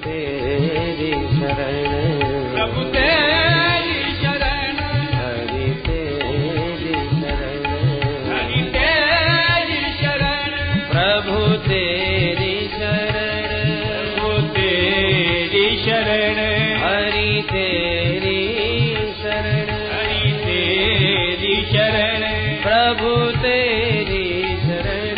तेरी शरण, प्रभु तेरी शरण, हरि तेरी शरण, हरि तेरी शरण, प्रभु तेरी शरण, प्रभु तेरी शरण, हरि तेरी शरण, हरि तेरी शरण, प्रभु तेरी शरण,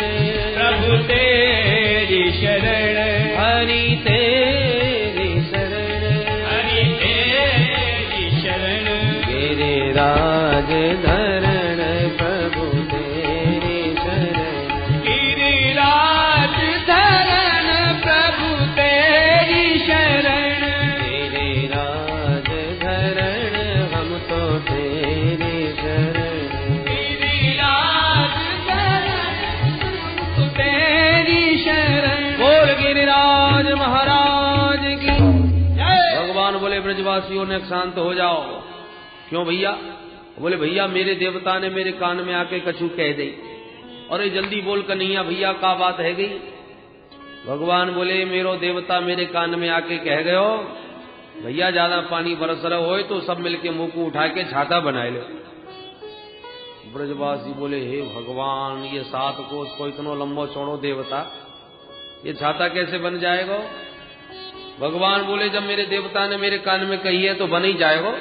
प्रभु तेरी शरण, हरि तेरी शरण, हरि तेरी शरण, गिरिराज धरण प्रभु तेरी शरण, गिरिराज धरण प्रभु तेरी शरण, गिरिराज धरण हम तो तेरी शरण, गिरिराज धरण तेरी शरण। बोल गिरिराज महाराज की जय। भगवान बोले ब्रजवासियों ने शांत हो जाओ। क्यों भैया? बोले भैया मेरे देवता ने मेरे कान में आके कछु कह दी। अरे जल्दी बोल कन्हैया भैया का बात है गई? भगवान बोले मेरो देवता मेरे कान में आके कह गयो भैया ज्यादा पानी बरस रहा हो तो सब मिलके मुंह को उठा के छाता बनाए लो। ब्रजवासी बोले हे भगवान ये 7 कोस को इतना लंबो चौड़ो देवता ये छाता कैसे बन जाएगा? भगवान बोले जब मेरे देवता ने मेरे कान में कही है तो बन ही जाएगा।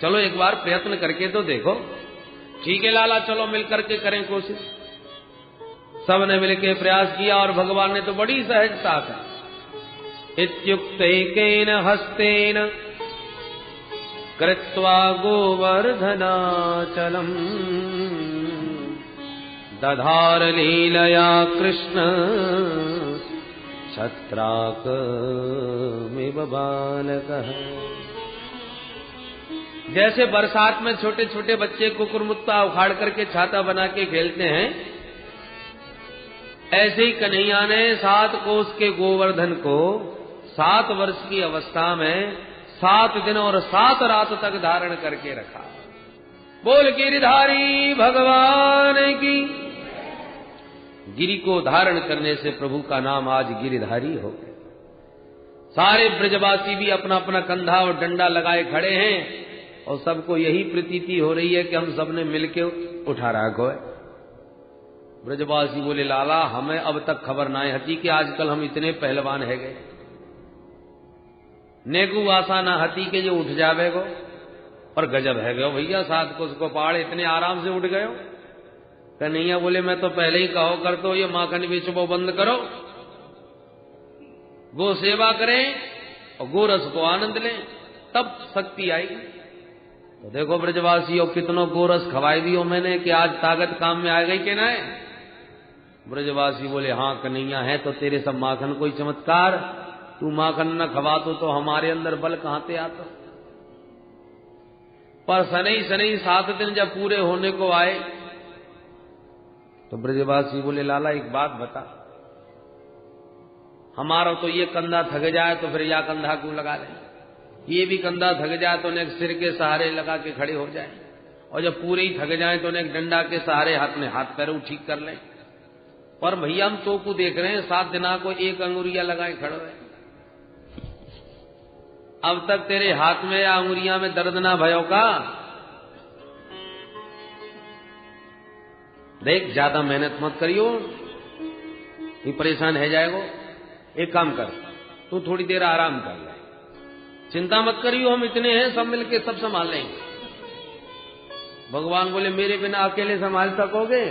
चलो एक बार प्रयत्न करके तो देखो। ठीक है लाला चलो मिल करके करें कोशिश। सब ने मिलकर प्रयास किया और भगवान ने तो बड़ी सहजता से इत्युक्तैकेन हस्तेन कृत्वा गोवर्धनाचलम् दधार लीलया कृष्ण छत्राकमिव बालकः। जैसे बरसात में छोटे छोटे बच्चे कुकुरमुत्ता उखाड़ करके छाता बना के खेलते हैं, ऐसे ही कन्हैया ने 7 कोस के गोवर्धन को 7 वर्ष की अवस्था में 7 दिन और 7 रात तक धारण करके रखा। बोल गिरिधारी भगवान की। गिरि को धारण करने से प्रभु का नाम आज गिरिधारी हो गया। सारे ब्रजवासी भी अपना अपना कंधा और डंडा लगाए खड़े हैं और सबको यही प्रतीति हो रही है कि हम सबने मिलके उठा रखो है। ब्रजवासी बोले लाला हमें अब तक खबर ना हती कि आजकल हम इतने पहलवान है गए। नेगू आशा ना हती के जो उठ जावे गो और गजब है गयो भैया 7 कोस को पहाड़ इतने आराम से उठ गयो। कन्हैया बोले मैं तो पहले ही कहो कर तो ये माखन बेचबो बंद करो, गो सेवा करें और गोरस को आनंद लें तब शक्ति आएगी। तो देखो ब्रजवासियों कितनों गोरस खवाई दियो मैंने कि आज ताकत काम में आ गई कि ना है? ब्रजवासी बोले हाँ कन्हैया है तो तेरे सब माखन कोई चमत्कार, तू माखन न खवातो तो हमारे अंदर बल कहां से आता। पर सनई 7 दिन जब पूरे होने को आए तो ब्रजवासी बोले लाला एक बात बता, हमारा तो ये कंधा थक जाए तो फिर या कंधा क्यों लगा लें, ये भी कंधा थक जाए तो उन्हें सिर के सहारे लगा के खड़े हो जाए, और जब पूरे ही थक जाए तो उन्हें डंडा के सहारे हाथ में हाथ पैरों ठीक कर लें। पर भैया हम तो को देख रहे हैं 7 दिना को 1 अंगुरिया लगाए खड़े हुए। अब तक तेरे हाथ में या अंगुरिया में दर्द ना भयो का? देख ज्यादा मेहनत मत करियो, ये परेशान है जाएगो। एक काम कर तू थोड़ी देर आराम कर ले, चिंता मत करियो हम इतने हैं सब मिलके सब संभाल लेंगे। भगवान बोले मेरे बिना अकेले संभाल सकोगे?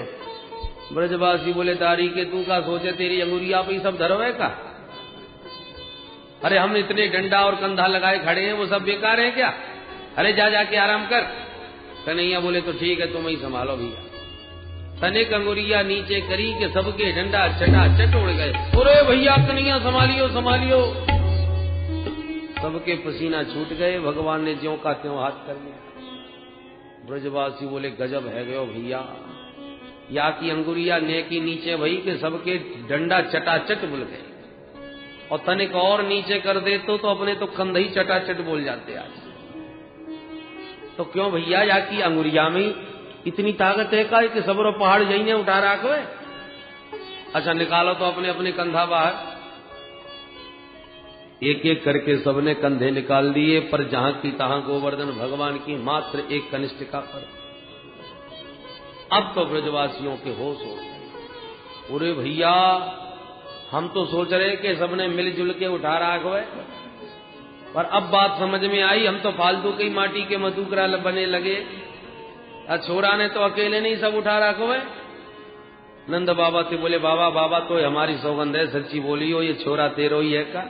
ब्रजवासी बोले दारी के तू का सोचे तेरी अंगुरिया पे सब धरोए का? अरे हम इतने डंडा और कंधा लगाए खड़े हैं वो सब बेकार है क्या? अरे जा जाके आराम कर। कन्हैया बोले तो ठीक है तुम ही संभालो भैया। तनिक अंगुरिया नीचे करी के सबके डंडा चटा चट उड़ गए। अरे भैया कन्हैया संभालियो संभालियो। सबके पसीना छूट गए। भगवान ने ज्यों का त्यों हाथ कर लिया। ब्रजवासी बोले गजब है गयो भैया, या की अंगुरिया ने की नीचे भई के सबके डंडा चटाचट बोल गए, और तनिक और नीचे कर दे तो अपने तो कंधा ही चटाचट बोल जाते आज। तो क्यों भैया या की अंगुरिया में इतनी ताकत है का कि सबरो पहाड़ जईने उठा रखो है? अच्छा निकालो तो अपने अपने कंधा बाहर। एक एक करके सबने कंधे निकाल दिए, पर जहां की तहां गोवर्धन भगवान की मात्र एक कनिष्ठिका पर। अब तो ब्रजवासियों के होश हो गए। अरे भैया, हम तो सोच रहे कि सबने मिलजुल के उठा रखा, पर अब बात समझ में आई, हम तो फालतू की माटी के मधुकरा बने लगे। छोरा ने तो अकेले नहीं सब उठा रखो है। नंद बाबा से बोले, बाबा बाबा तो हमारी सौगंध है, सच्ची बोलियो ये छोरा तेरो ही है का?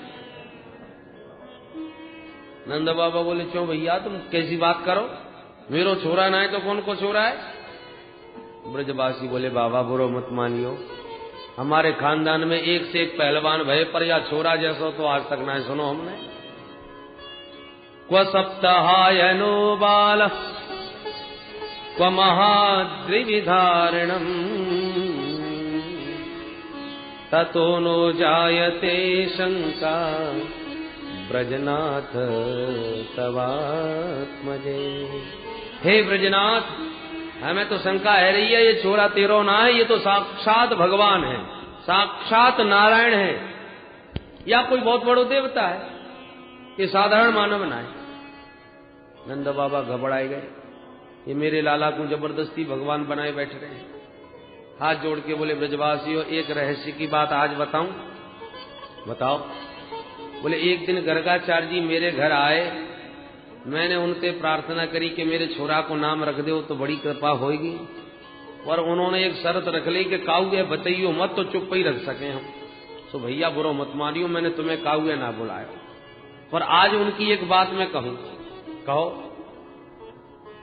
नंद बाबा बोले, क्यों भैया तुम कैसी बात करो, मेरो छोरा ना है तो कौन को छोरा है? ब्रजवासी बोले, बाबा बुरो मत मानियो, हमारे खानदान में एक से एक पहलवान भय, पर या छोरा जैसो तो आज तक ना सुनो हमने। क्व सप्ताहायनो बाल क्व महाद्रिविधारणम ततो नो जायते शंका ब्रजनाथ तवात्मजे। हे ब्रजनाथ, हमें तो शंका है रही है, ये छोरा तेरो ना है, ये तो साक्षात भगवान है, साक्षात नारायण है, या कोई बहुत बड़ो देवता है, ये साधारण मानव ना है। नंद बाबा घबराए गए, ये मेरे लाला को जबरदस्ती भगवान बनाए बैठ रहे हैं। हाथ जोड़ के बोले, ब्रजवासियों एक रहस्य की बात आज बताऊं? बताओ। बोले, एक दिन गर्गाचार्य जी मेरे घर आए, मैंने उनसे प्रार्थना करी कि मेरे छोरा को नाम रख दो तो बड़ी कृपा होगी, और उन्होंने एक शर्त रख ली कि काउए बताइयो मत, तो चुप ही रख सके हम। तो भैया बुरो मत मानियो, मैंने तुम्हें काउए ना बुलाया, पर आज उनकी एक बात मैं कहूं। कहो।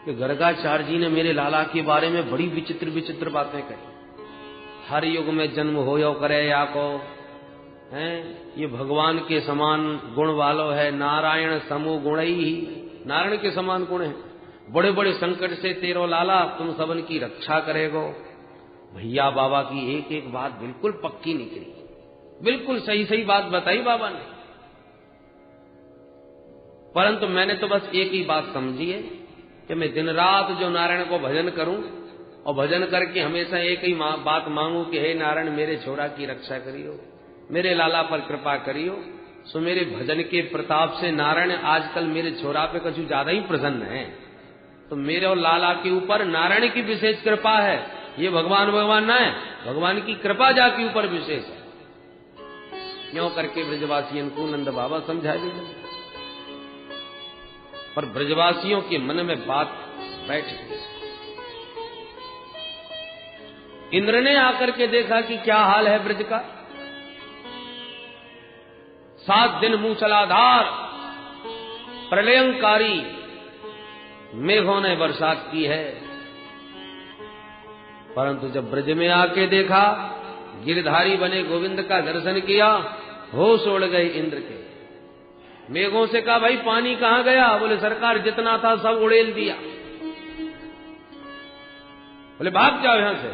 कि गर्गाचार्य जी ने मेरे लाला के बारे में बड़ी विचित्र विचित्र बातें कही। हर युग में जन्म हो यो करे या को हैं, ये भगवान के समान गुण वालो है, नारायण समूह गुण ही, नारायण के समान गुण है, बड़े बड़े संकट से तेरो लाला तुम सबन की रक्षा करेगो। भैया बाबा की एक एक बात बिल्कुल पक्की निकली, बिल्कुल सही सही बात बताई बाबा ने, परंतु मैंने तो बस एक ही बात समझी है कि मैं दिन रात जो नारायण को भजन करूं, और भजन करके हमेशा एक ही बात मांगू कि हे नारायण मेरे छोरा की रक्षा करियो, मेरे लाला पर कृपा करियो। सो मेरे भजन के प्रताप से नारायण आजकल मेरे छोरा पे कुछ ज्यादा ही प्रसन्न है, तो मेरे और लाला के ऊपर नारायण की विशेष कृपा है। ये भगवान भगवान ना है, भगवान की कृपा जाके ऊपर विशेष है। क्यों करके ब्रजवासियों को नंद बाबा समझा देंगे, पर ब्रजवासियों के मन में बात बैठ गई। इंद्र ने आकर के देखा कि क्या हाल है ब्रज का। 7 दिन मूसलाधार प्रलयंकारी मेघों ने बरसात की है, परंतु जब ब्रज में आके देखा, गिरधारी बने गोविंद का दर्शन किया, होश उड़ गए इंद्र के। मेघों से कहा, भाई पानी कहां गया? बोले सरकार जितना था सब उड़ेल दिया। बोले भाग जाओ यहां से।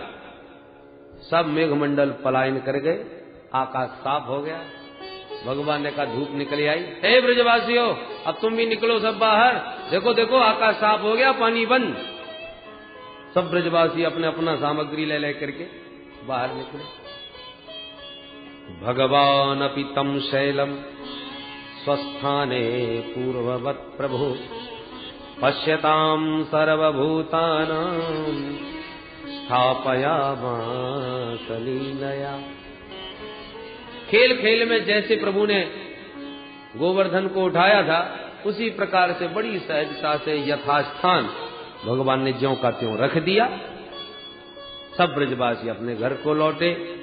सब मेघमंडल पलायन कर गए, आकाश साफ हो गया। भगवान ने कहा धूप निकल आई, हे ब्रजवासियों अब तुम भी निकलो सब बाहर, देखो देखो आकाश साफ हो गया, पानी बंद। सब ब्रजवासी अपने अपना सामग्री ले लेकर के बाहर निकले। भगवान अपि तम शैलम स्वस्थाने पूर्ववत् प्रभु पश्यताम सर्वभूतानां स्थापयामास लीलया। खेल खेल में जैसे प्रभु ने गोवर्धन को उठाया था, उसी प्रकार से बड़ी सहजता से यथास्थान भगवान ने ज्यों का त्यों रख दिया। सब ब्रजवासी अपने घर को लौटे,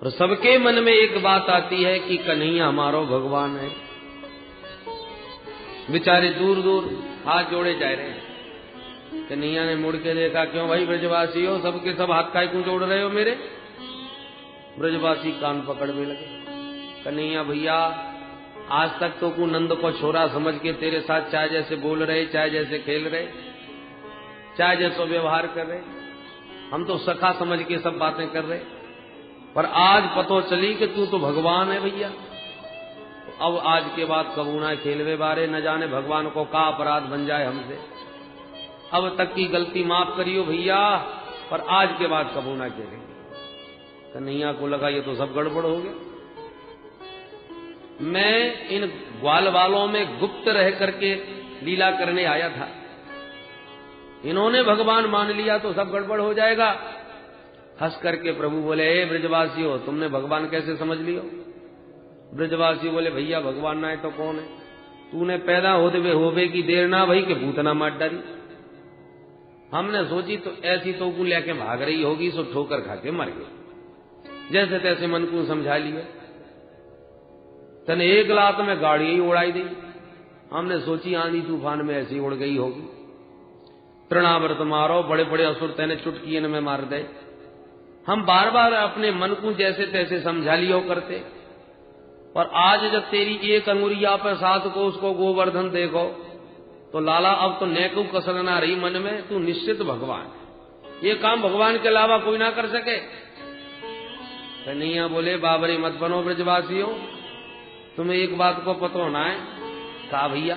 और सबके मन में एक बात आती है कि कन्हैया हमारो भगवान है। बेचारे दूर दूर हाथ जोड़े जा रहे हैं। कन्हैया ने मुड़ के देखा, क्यों भाई ब्रजवासी हो, सबके सब हाथ काय क्यों जोड़ रहे हो मेरे? ब्रजवासी कान पकड़ में लगे। कन्हैया भैया, आज तक तो को नंद को छोरा समझ के तेरे साथ चाहे जैसे बोल रहे, चाहे जैसे खेल रहे, चाहे जैसे व्यवहार कर रहे, हम तो सखा समझ के सब बातें कर रहे, पर आज पतो चली कि तू तो भगवान है भैया। अब आज के बाद कबूना खेलवे बारे, न जाने भगवान को का अपराध बन जाए हमसे। अब तक की गलती माफ करियो भैया, पर आज के बाद कबूना खेलेंगे। कन्हैया को लगा ये तो सब गड़बड़ हो गया। मैं इन ग्वाल वालों में गुप्त रह करके लीला करने आया था। इन्होंने भगवान मान लिया तो सब गड़बड़ हो जाएगा। हंस करके प्रभु बोले, ए ब्रजवासियों, तुमने भगवान कैसे समझ लियो? ब्रजवासी बोले, भैया भगवान ना है तो कौन है? तूने पैदा होवे की देर ना भई के भूतना मार डाली। हमने सोची तो ऐसी तो को लेके भाग रही होगी, सो ठोकर खा के मर गई। जैसे तैसे मन को समझा लिया, तने एक लात में गाड़ी ही उड़ाई दी। हमने सोची आंधी तूफान में ऐसी उड़ गई होगी। तृणावर्त मारो, बड़े बड़े असुर तेने चुटकी में मार दे। हम बार बार अपने मन को जैसे तैसे समझा लियो करते। और आज जब तेरी एक अंगुरिया पर 7 को उसको गोवर्धन देखो तो लाला अब तो नेकू कसर ना रही मन में, तू निश्चित भगवान। ये काम भगवान के अलावा कोई ना कर सके। कन्हैया बोले, बाबरी मत बनो ब्रजवासियों, तुम्हें एक बात को पता होना है। कहा भैया?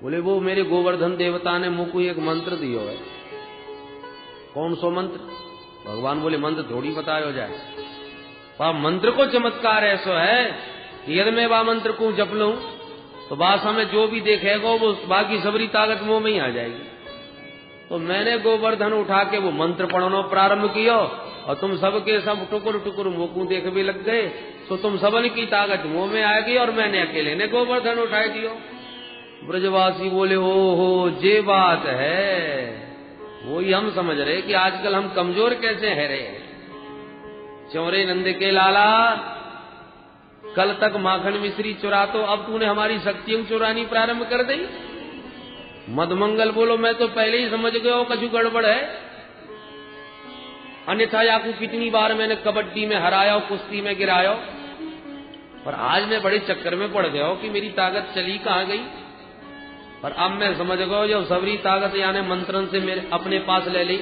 बोले, वो मेरे गोवर्धन देवता ने मुझको एक मंत्र दियो है। कौन सो मंत्र? भगवान बोले, मंत्र थोड़ी बतायो जाए, वह मंत्र को चमत्कार ऐसा है कि यदि मैं वह मंत्र को जप लूं तो बासा में जो भी देखेगा वो बाकी सबरी ताकत मुंह में ही आ जाएगी। तो मैंने गोवर्धन उठा के वो मंत्र पढ़ना प्रारंभ किया और तुम सबके सब टुकुर टुकुर मुंह को देख भी लग गए। तो तुम सबन की ताकत मुंह में आएगी और मैंने अकेले ने गोवर्धन उठाई दियो। ब्रजवासी बोले, ओहो जे बात है। वही हम समझ रहे कि आजकल हम कमजोर कैसे है रहे। चौरे नंद के लाला, कल तक माखन मिश्री चुरा तो अब तूने हमारी शक्तियां चुरानी प्रारंभ कर दी। मधमंगल बोलो, मैं तो पहले ही समझ गया कछु गड़बड़ है। अन्यथा याकू कितनी बार मैंने कबड्डी में हराया, कुश्ती में गिराया, और आज मैं बड़े चक्कर में पड़ गया कि मेरी ताकत चली कहां गई। और अब मैं समझ गया जब सबरी ताकत यानी मंत्रन से मेरे अपने पास ले ली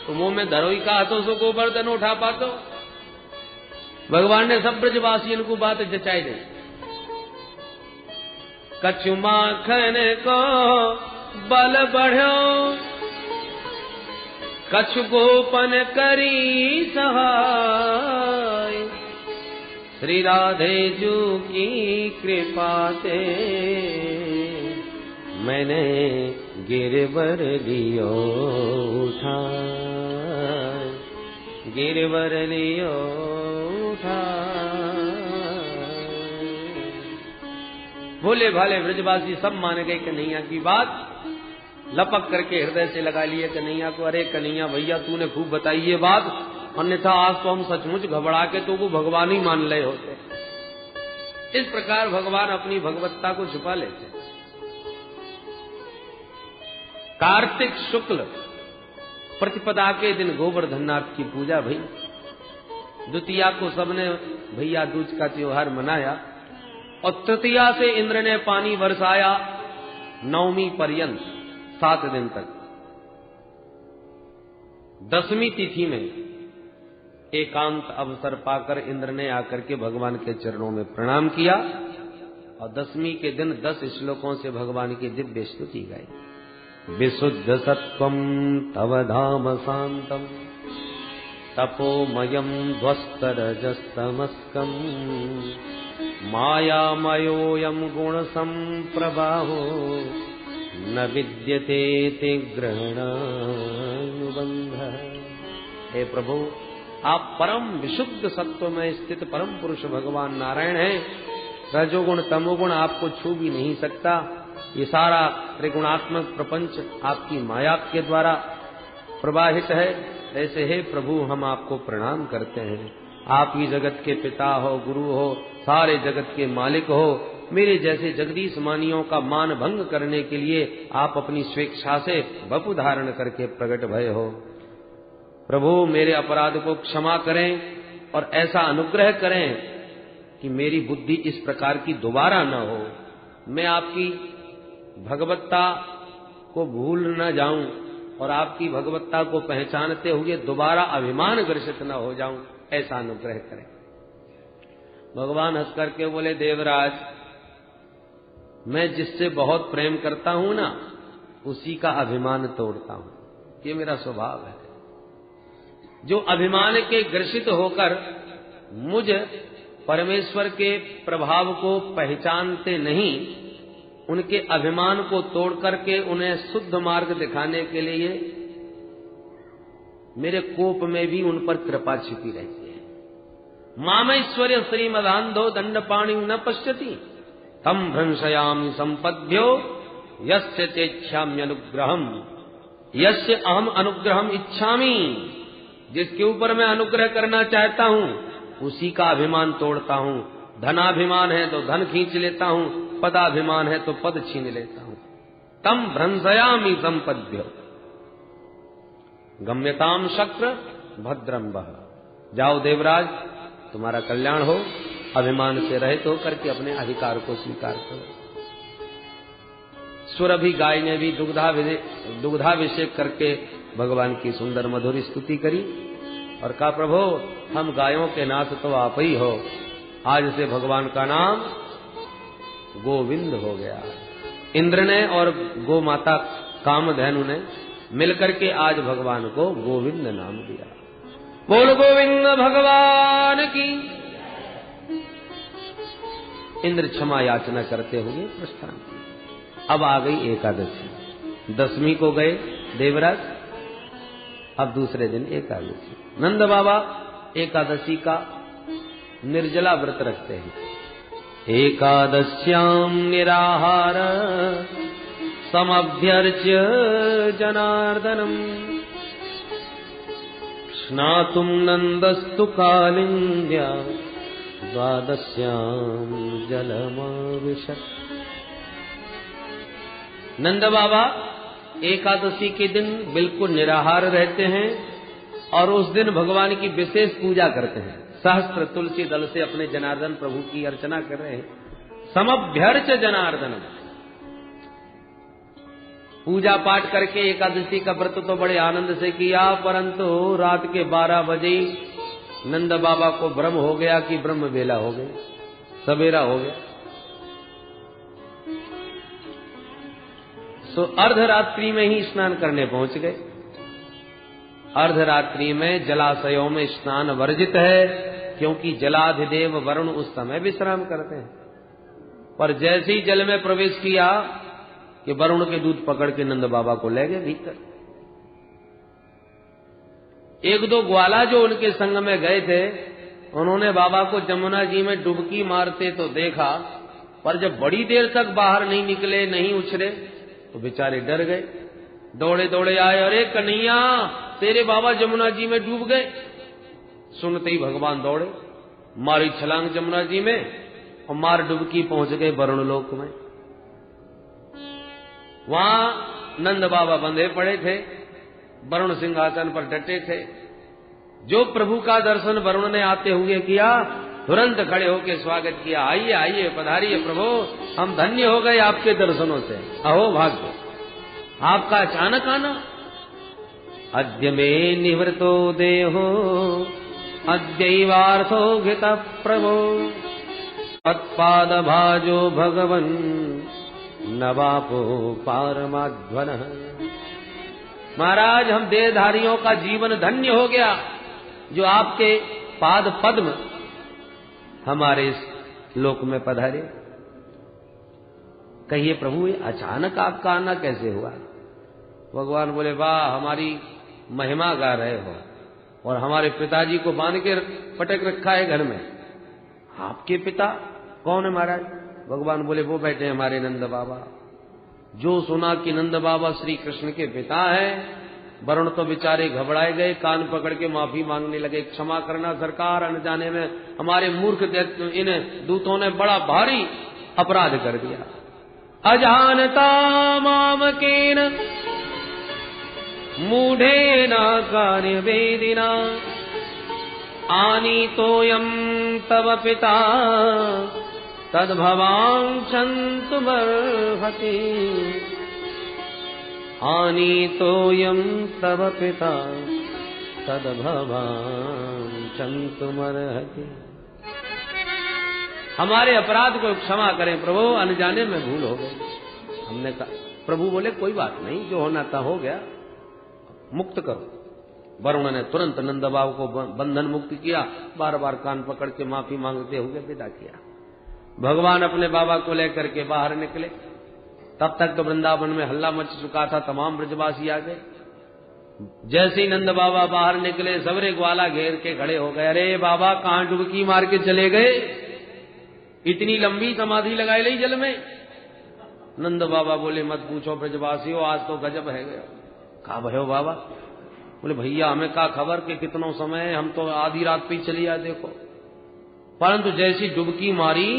तो मुंह में धरोई का हाथों से गोवर्धन उठा पातो। भगवान ने सब ब्रजवासियों को बात जचाई दी। कछु माखन को बल बढ़ो, कछु गोपन करी सहाय, श्री राधे जू की कृपा से मैंने गिरवर लियो उठा, गिरवर लियो उठा। भोले भाले ब्रजवासी सब मान गए कन्हैया की बात। लपक करके हृदय से लगा लिए कन्हैया को, अरे कन्हैया भैया तूने खूब बताई ये बात, अन्यथा आज तो हम सचमुच घबरा के तो वो भगवान ही मान ले होते। इस प्रकार भगवान अपनी भगवत्ता को छुपा लेते। कार्तिक शुक्ल प्रतिपदा के दिन गोवर्धननाथ की पूजा भई। द्वितीया को सबने भैया दूज का त्योहार मनाया और तृतीया से इंद्र ने पानी बरसाया, नवमी पर्यंत 7 दिन तक। 10वीं तिथि में एकांत अवसर पाकर इंद्र ने आकर के भगवान के चरणों में प्रणाम किया और 10वीं के दिन 10 श्लोकों से भगवान की दिव्य स्तुति गाई। विशुद्ध सत्वं तव धाम शांतम, तपोमयं ध्वस्तरजस्तमस्कं, मायामयोऽयं गुण संप्रवाहो, न विद्यते ते ग्रहणानुबंध। हे प्रभु, आप परम विशुद्ध सत्व में स्थित परम पुरुष भगवान नारायण हैं। रजोगुण तमोगुण आपको छू भी नहीं सकता। ये सारा त्रिगुणात्मक प्रपंच आपकी माया के द्वारा प्रवाहित है। ऐसे हे प्रभु, हम आपको प्रणाम करते हैं। आप ही जगत के पिता हो, गुरु हो, सारे जगत के मालिक हो। मेरे जैसे जगदीश मानियों का मान भंग करने के लिए आप अपनी स्वेच्छा से वपु धारण करके प्रकट भय हो। प्रभु, मेरे अपराध को क्षमा करें और ऐसा अनुग्रह करें कि मेरी बुद्धि इस प्रकार की दोबारा न हो। मैं आपकी भगवत्ता को भूल न जाऊं और आपकी भगवत्ता को पहचानते हुए दोबारा अभिमान ग्रसित न हो जाऊं, ऐसा अनुग्रह करें। भगवान हंस करके बोले, देवराज, मैं जिससे बहुत प्रेम करता हूं ना, उसी का अभिमान तोड़ता हूं। ये मेरा स्वभाव है। जो अभिमान के ग्रसित होकर मुझ परमेश्वर के प्रभाव को पहचानते नहीं, उनके अभिमान को तोड़ करके उन्हें शुद्ध मार्ग दिखाने के लिए मेरे कोप में भी उन पर कृपा छिपी रहती है। मामैश्वर्य श्रीमदान्धो दंडपाणि न पश्यति तम भ्रंशयामि संपद्यो यस्य चेच्छाम्यनुग्रहम् यस्य अहम अनुग्रहम् इच्छामि। जिसके ऊपर मैं अनुग्रह करना चाहता हूं उसी का अभिमान तोड़ता हूं। धनाभिमान है तो धन खींच लेता हूं, पदाभिमान है तो पद छीन लेता हूं। तम भ्रंशयामि संपद्यो गम्यताम शक्र भद्रम वह। जाओ देवराज, तुम्हारा कल्याण हो, अभिमान से रहित होकर के अपने अधिकार को स्वीकार करो। सुरभि गाय ने भी दुग्धाभिषेक करके भगवान की सुंदर मधुर स्तुति करी और कहा, प्रभु हम गायों के नाथ तो आप ही हो, आज से भगवान का नाम गोविंद हो गया। इंद्र ने और गो माता कामधेनु ने मिलकर के आज भगवान को गोविंद नाम दिया। बोल गोविंद भगवान की। इंद्र क्षमा याचना करते हुए प्रस्थान किया। अब आ गई एकादशी, दसवीं को गए देवराज, अब दूसरे दिन एकादशी। नंद बाबा एकादशी का निर्जला व्रत रखते हैं। एकादश्याम निराहार समभ्यर्च्य जनार्दनम स्नातुम नंदस्तु कालिंद्या द्वादश्याम जलमाविशत्। नंद बाबा एकादशी के दिन बिल्कुल निराहार रहते हैं और उस दिन भगवान की विशेष पूजा करते हैं। सहस्त्र तुलसी दल से अपने जनार्दन प्रभु की अर्चना कर रहे हैं। समभ्यर्च जनार्दन, पूजा पाठ करके एकादशी का व्रत तो बड़े आनंद से किया, परंतु रात के 12 बजे नंद बाबा को भ्रम हो गया कि ब्रह्म बेला हो गई, सवेरा हो गया। सो अर्धरात्रि में ही स्नान करने पहुंच गए। अर्धरात्रि में जलाशयों में स्नान वर्जित है, क्योंकि जलाधिदेव वरुण उस समय विश्राम करते हैं। पर जैसे ही जल में प्रवेश किया कि वरुण के दूध पकड़ के नंद बाबा को ले गए भीतर। एक दो ग्वाला जो उनके संग में गए थे, उन्होंने बाबा को जमुना जी में डुबकी मारते तो देखा, पर जब बड़ी देर तक बाहर नहीं निकले, नहीं उछले, तो बेचारे डर गए। दौड़े दौड़े आए, अरे कन्हैया तेरे बाबा जमुना जी में डूब गए। सुनते ही भगवान दौड़े, मारी छलांग जमुना जी में और मार डुबकी पहुंच गए वरुण लोक में। वहां नंद बाबा बंधे पड़े थे, वरुण सिंहासन पर डटे थे। जो प्रभु का दर्शन वरुण ने आते हुए किया, तुरंत खड़े होकर स्वागत किया। आइए आइए, पधारिए प्रभु, हम धन्य हो गए आपके दर्शनों से। अहो भाग्य आपका अचानक आना। अद्य मे निवृतो देहो अद्यैवार्थो घित प्रभो तत्पाद भाजो भगवन् नवापो पारमाध्वन। महाराज हम देहधारियों का जीवन धन्य हो गया, जो आपके पाद पद्म हमारे इस लोक में पधारे। कहिए प्रभु ये अचानक आपका आना कैसे हुआ? भगवान बोले, वाह हमारी महिमा गा रहे हो और हमारे पिताजी को बांध के पटक रखा है घर में। आपके पिता कौन है महाराज? भगवान बोले, वो बैठे हमारे नंद बाबा। जो सुना कि नंद बाबा श्री कृष्ण के पिता हैं, वरुण तो बेचारे घबराए गए, कान पकड़ के माफी मांगने लगे। क्षमा करना सरकार, अनजाने में हमारे मूर्ख इन दूतों ने बड़ा भारी अपराध कर दिया। अजानता मामकेन मूढ़ेन कार्यवेदिना आनीतोऽयं तव पिता तद्भवाञ्छन्तुमर्हति। आनीतोऽयं तव पिता तद्भवाञ्छन्तुमर्हति। हमारे अपराध को क्षमा करें प्रभु, अनजाने में भूल हो गई। हमने कहा, प्रभु बोले कोई बात नहीं, जो होना था हो गया, मुक्त करो। वरुण ने तुरंत नंद बाबा को बंधन मुक्त किया, बार बार कान पकड़ के माफी मांगते हुए विदा किया। भगवान अपने बाबा को लेकर के बाहर निकले। तब तक तो वृंदावन में हल्ला मच चुका था, तमाम ब्रजवासी आ गए। जैसे ही नंद बाबा बाहर निकले, सबरे ग्वाला घेर के खड़े हो गए। अरे बाबा, कहां डुबकी मार के चले गए? इतनी लंबी समाधि लगाई ली जल में। नंद बाबा बोले, मत पूछो ब्रजवासियों, आज तो गजब है गया। कहा भयो बाबा? बोले भैया, हमें का खबर कि कितनो समय है, हम तो आधी रात पे ही चली आए देखो। परंतु जैसी डुबकी मारी,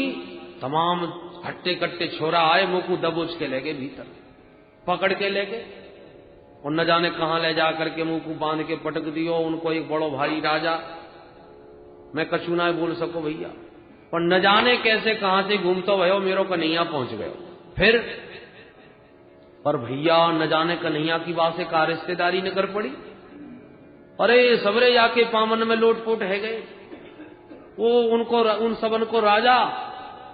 तमाम हट्टे कट्टे छोरा आए, मुंह को दबोच के ले गए भीतर, पकड़ के ले गए और न जाने कहां ले जा करके मुंह को बांध के पटक दियो। उनको एक बड़ो भारी राजा, मैं कछु ना बोल सको भैया, पर न जाने कैसे कहां से घूमतो भयो, मेरो कन्हैया पहुंच गयो। फिर पर भैया, न जाने कन्हैया की बात से का रिश्तेदारी न कर पड़ी। अरे सबरे जाके पामन में लोटपोट है गए। वो उन सबन को राजा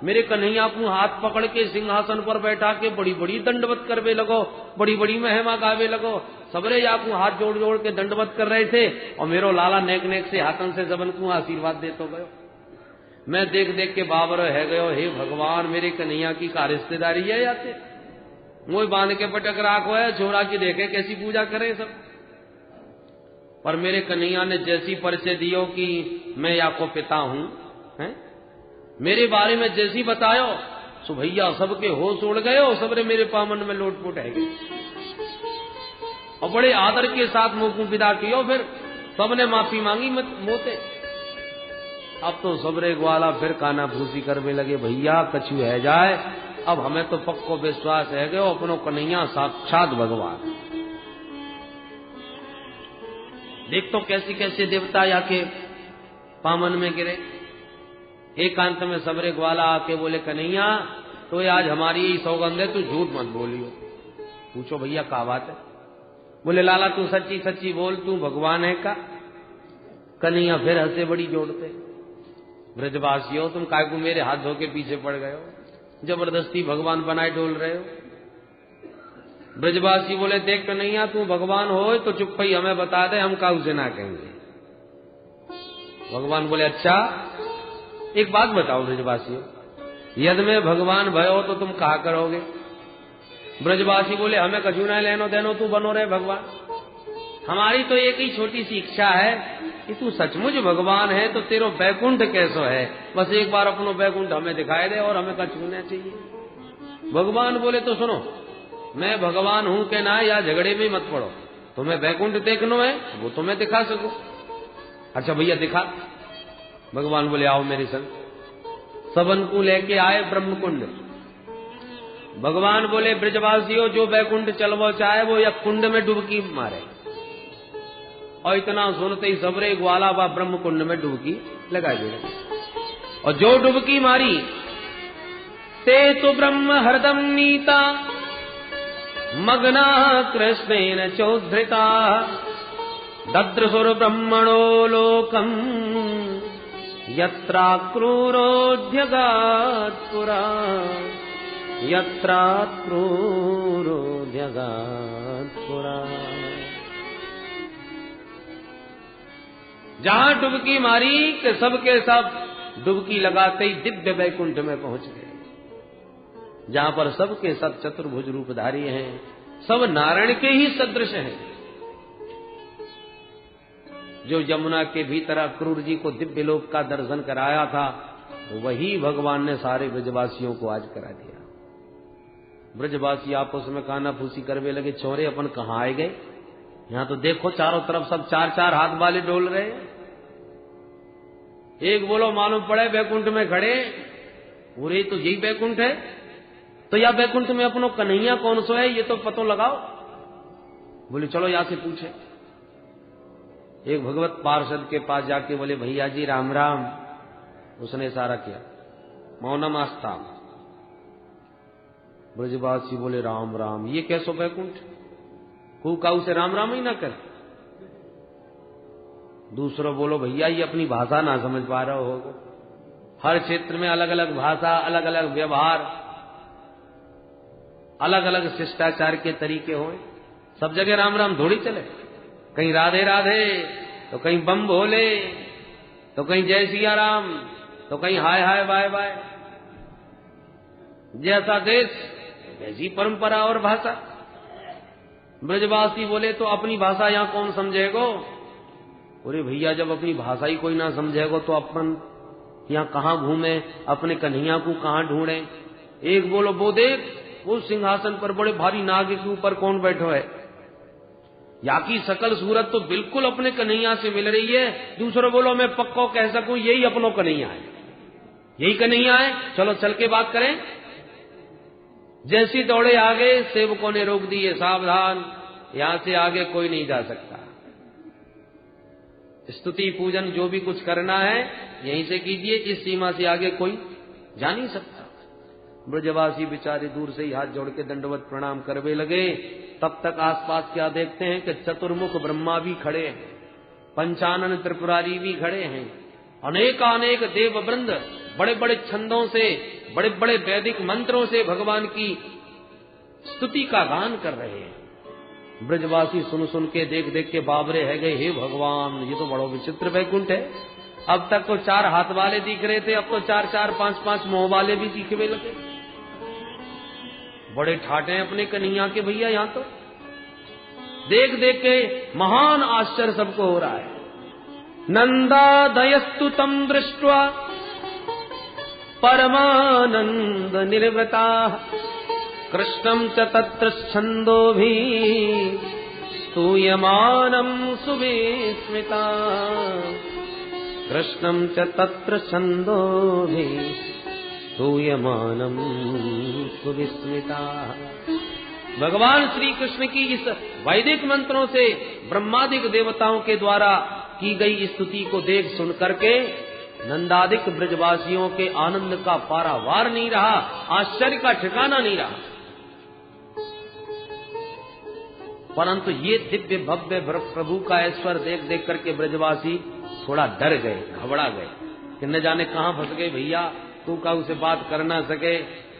मेरे कन्हैया को हाथ पकड़ के सिंहासन पर बैठा के बड़ी बड़ी दंडवत करवे लगो, बड़ी बड़ी महिमा गावे लगो। सबरे जाकू हाथ जोड़ जोड़ के दंडवत कर रहे थे और मेरो लाला नेक नेक से हाथन से सबन को आशीर्वाद देतो गयो। मैं देख देख के बाबर है गयो, हे भगवान, मेरे कन्हैया की का रिश्तेदारी है याते मुझे बांध के पटक राखो है, छोरा की देखे कैसी पूजा करे सब। पर मेरे कन्हैया ने जैसी परिचय दियो कि मैं या को पिता हूं, हैं? मेरे बारे में जैसी बतायो, सो भैया सबके होश उड़ गए और सबरे मेरे पामन में लोटपोट है गए और बड़े आदर के साथ मुंह को विदा कियो। फिर सबने माफी मांगी मत मोते। अब तो सबरे ग्वाला फिर काना फूसी करने लगे, भैया कछु है जाए, अब हमें तो पक्को विश्वास है गयो अपनो कन्हैया साक्षात भगवान। देख तो कैसी कैसे देवता आके पामन में गिरे। एकांत में सबरे ग्वाला आके बोले, कन्हैया तो आज हमारी यही सौगंध है, तू झूठ मत बोलियो। पूछो भैया क्या बात है? बोले लाला तू सच्ची सच्ची बोल, तू भगवान है का? कन्हैया फिर हंसे बड़ी जोड़ते, ब्रजवासियों तुम काय को मेरे हाथ धो के पीछे पड़ गए हो, जबरदस्ती भगवान बनाए डोल रहे हो। ब्रजवासी बोले, देख कन्हैया तू भगवान हो तो चुप ही हमें बता दे, हम काऊ से ना कहेंगे। भगवान बोले, अच्छा एक बात बताओ ब्रजवासियों, यदि मैं भगवान भयो तो तुम कहा करोगे? ब्रजवासी बोले, हमें कछु ना लेनो देनो, तू बनो रहे भगवान। हमारी तो एक ही छोटी सी इच्छा है कि तू सचमुच भगवान है तो तेरो बैकुंठ कैसो है, बस एक बार अपनो बैकुंठ हमें दिखाई दे और हमें कछु ना चाहिए। भगवान बोले, तो सुनो, मैं भगवान हूं के ना या झगड़े में मत पड़ो, तुम्हें बैकुंठ देखनो है वो तो मैं दिखा सकूं। अच्छा भैया दिखा। भगवान बोले, आओ मेरे संग। सबन को लेके आए ब्रह्मकुंड। भगवान बोले, ब्रजवासियों जो बैकुंठ चलवो चाहे वो या कुंड में डुबकी मारे। और इतना सुनते ही सबरे ग्वाला व ब्रह्मकुंड में डुबकी लगा दे। और जो डुबकी मारी, ते तो ब्रह्म हरदम नीता मग्ना कृष्णेन चोद्धृता दद्रसुर ब्रह्मणो लोकम यत्रा क्रूरोध्यगात्पुरा यत्रा क्रूरोध्यगात्पुरा। जहां डुबकी मारी कि सबके सब डुबकी लगाते ही दिव्य वैकुंठ में पहुंच गए, जहां पर सबके सब चतुर्भुज रूपधारी हैं, सब नारायण के ही सदृश हैं। जो यमुना के भीतर क्रूर जी को दिव्य लोक का दर्शन कराया था, वही भगवान ने सारे ब्रजवासियों को आज करा दिया। ब्रजवासी आपस में काना फूसी करवे लगे, चोरे अपन कहां आए गए? यहां तो देखो चारों तरफ सब चार चार हाथ वाले डोल रहे। एक बोलो मालूम पड़े बैकुंठ में खड़े, पूरे तो यही बैकुंठ है, तो या बैकुंठ में अपनो कन्हैया कौन सो है ये तो पतो लगाओ। बोले चलो यहां से पूछे। एक भगवत पार्षद के पास जाके बोले, भैया जी राम राम। उसने इशारा किया, मौनम आस्था। ब्रजवासी बोले, राम राम, ये कैसो बैकुंठ? काऊ से राम राम ही ना कर। दूसरा बोलो, भैया ये अपनी भाषा ना समझ पा रहे हो, हर क्षेत्र में अलग अलग भाषा, अलग अलग व्यवहार, अलग अलग शिष्टाचार के तरीके हो, सब जगह राम राम थोड़ी चले। कहीं राधे राधे, तो कहीं बम भोले, तो कहीं जय सिया राम, तो कहीं हाय हाय बाय बाय। जैसा देश वैसी परंपरा और भाषा। ब्रजवासी बोले तो अपनी भाषा यहाँ कौन समझेगो? अरे भैया जब अपनी भाषा ही कोई ना समझेगो तो अपन यहाँ कहाँ घूमे, अपने कन्हैया को कहाँ ढूंढे? एक बोलो वो देख, वो सिंहासन पर बड़े भारी नाग के ऊपर कौन बैठो है? या की सकल सूरत तो बिल्कुल अपने कन्हैया से मिल रही है। दूसरा बोलो मैं पक्को कह सकूं यही अपनो कन्हैया है, यही कन्हैया है। चलो चल के बात करें। जैसी दौड़े आगे, सेवकों ने रोक दिए, सावधान, यहां से आगे कोई नहीं जा सकता। स्तुति पूजन जो भी कुछ करना है यहीं से कीजिए, इस सीमा से आगे कोई जा नहीं सकता। ब्रजवासी बेचारे दूर से ही हाथ जोड़ के दंडवत प्रणाम करवे लगे। तब तक आसपास क्या देखते हैं कि चतुर्मुख ब्रह्मा भी खड़े हैं, पंचानन त्रिपुरारी भी खड़े हैं, अनेकानेक देव वृंद बड़े बड़े छंदों से, बड़े बड़े वैदिक मंत्रों से भगवान की स्तुति का गान कर रहे हैं। ब्रजवासी सुन सुन के देख देख के बाबरे है गए, हे भगवान ये तो बड़ा विचित्र वैकुंठ है। अब तक तो 4 हाथ वाले दिख रहे थे, अब तो 4-4, 5-5 मुंह वाले भी दिखने लगे। बड़े ठाटे हैं अपने कन्हैया के भैया। यहां तो देख देख के महान आश्चर्य सबको हो रहा है। नंदादयस्तु तम दृष्ट्वा परमानंद निर्वृता कृष्णं च तत्र छंदोभि स्तूयमानं सुविस्मिता। कृष्णं च तत्र छंदोभि स्तूयमानं सुविस्मिता। भगवान श्री कृष्ण की इस वैदिक मंत्रों से ब्रह्मादिक देवताओं के द्वारा की गई स्तुति को देख सुन करके नंदादिक ब्रजवासियों के आनंद का पारावार नहीं रहा, आश्चर्य का ठिकाना नहीं रहा। परंतु ये दिव्य भव्य प्रभु का ऐश्वर्य देख देख करके ब्रजवासी थोड़ा डर गए, घबरा गए कि न जाने कहां फंस गए भैया। तू का उसे बात कर ना सके,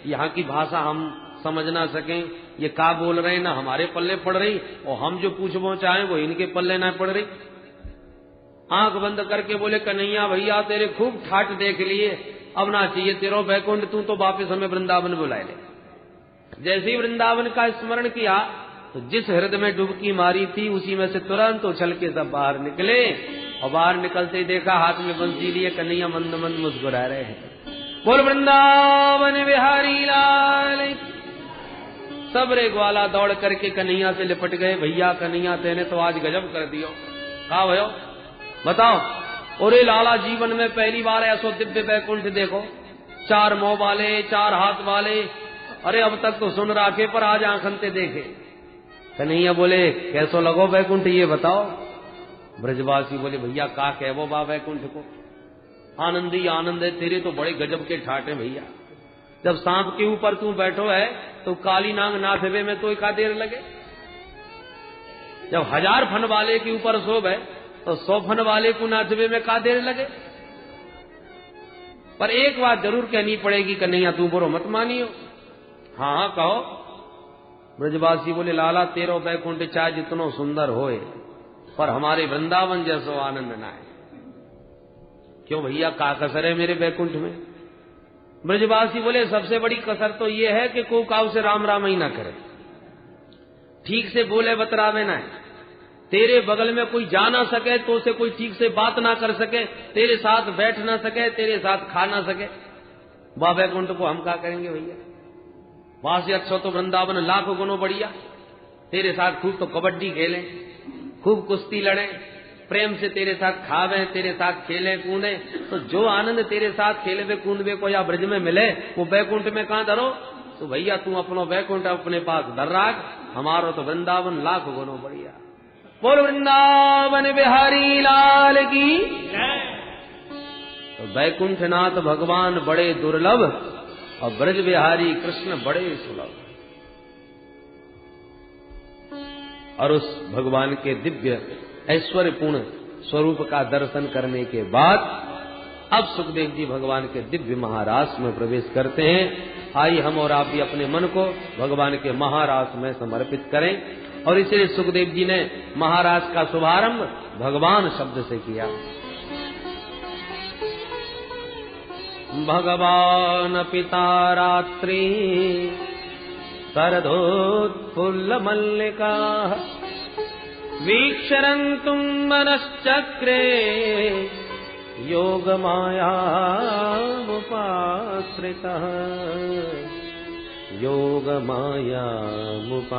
यहाँ की भाषा हम समझ ना सकें, ये का बोल रहे हैं ना हमारे पल्ले पड़ रही, और हम जो पूछना चाहें वो इनके पल्ले ना पड़ रही। आंख बंद करके बोले कन्हैया भैया तेरे खूब ठाट देख लिए, अब ना चाहिए तेरो बैकुंठ, तू तो वापिस हमें वृंदावन बुलाए ले। जैसे ही वृंदावन का स्मरण किया तो जिस हृदय में डुबकी मारी थी उसी में से तुरंत उछल के सब बाहर निकले, और बाहर निकलते ही देखा हाथ में बंसी लिए कन्हैया मंद मंद मुस्कुरा रहे हैं। बोल वृंदावन बिहारी लाल। सबरे ग्वाला दौड़ करके कन्हैया से लिपट गए। भैया कन्हैया तेने तो आज गजब कर दियो। कहा भयो बताओ? ओरे लाला जीवन में पहली बार ऐसो दिव्य वैकुंठ देखो, 4 मुंह वाले, 4 हाथ वाले। अरे अब तक तो सुन राखे पर आज आंखनते देखे। कन्हैया बोले कैसो लगो वैकुंठ ये बताओ? ब्रजवासी बोले भैया का कहवो बा वैकुंठ को, आनंद ही आनंद है, तेरे तो बड़े गजब के ठाट है भैया। जब सांप के ऊपर तू बैठो है तो काली नांग नाथवे में तो एका देर लगे, जब 1000 फन वाले के ऊपर शोभ है तो 100 फन वाले को नाथवे में का देर लगे। पर एक बात जरूर कहनी पड़ेगी कन्हैया, तू बुरो मत मानियो। हाँ कहो। ब्रजवासी बोले लाला तेरो बैकुंठ चाहे जितनो सुंदर होए, पर हमारे वृंदावन जैसो आनंद ना है। क्यों भैया का कसर है मेरे बैकुंठ में? ब्रजवासी बोले सबसे बड़ी कसर तो ये है कि को काउ से राम राम ही ना करे, ठीक से बोले बतरावे ना है, तेरे बगल में कोई जा ना सके तो उसे कोई ठीक से बात ना कर सके, तेरे साथ बैठ ना सके, तेरे साथ खा ना सके। वाह बैकुंठ को हम क्या करेंगे भैया? वहां से अच्छा तो वृंदावन लाखों गुनों बढ़िया। तेरे साथ खूब तो कबड्डी खेलें, खूब कुश्ती लड़े, प्रेम से तेरे साथ खावे, तेरे साथ खेले कूदे। तो जो आनंद तेरे साथ खेले वे कूदवे को या ब्रज में मिले वो बैकुंठ में कहां धरो? तो भैया तू अपनो बैकुंठ अपने पास धर राख, हमारो तो वृंदावन लाख गुनों बढ़िया। बोल वृंदावन बिहारी लाल की। तो बैकुंठनाथ भगवान बड़े दुर्लभ और ब्रज बिहारी कृष्ण बड़े सुलभ। और उस भगवान के दिव्य ऐश्वर्यपूर्ण स्वरूप का दर्शन करने के बाद अब सुखदेव जी भगवान के दिव्य महारास में प्रवेश करते हैं। आइए हम और आप भी अपने मन को भगवान के महारास में समर्पित करें और इसलिए सुखदेव जी ने महाराज का शुभारंभ भगवान शब्द से किया। भगवान पिता रात्रि शरदोत्फुल्ल मल्लिका वीक्षरन्तुं मनश्चक्रे योग मायामुपाश्रितः योग मायामुपाश्रितः।